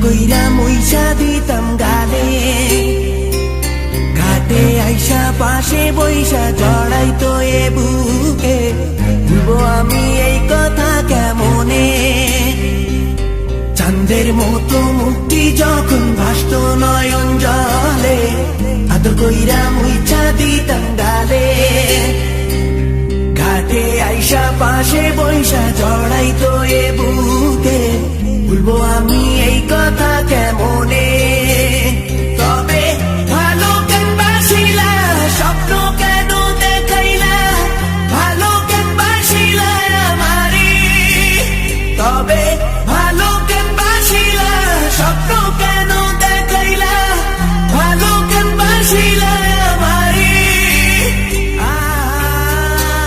কইরা মুইসা দিতাম গালে, ঘাটে আইসা পাশে বইসা জড়াইতো এ বুকে। ভুলবো আমি এই কথা কেমনে? চাঁদের মতো মুক্তি যখন ভাসত নয়ন জলে, আদর কইরা মুইসা দিতাম গালে, ঘাটে আইসা পাশে বইসা জড়াইতো এ বুকে। ভুলবো আমি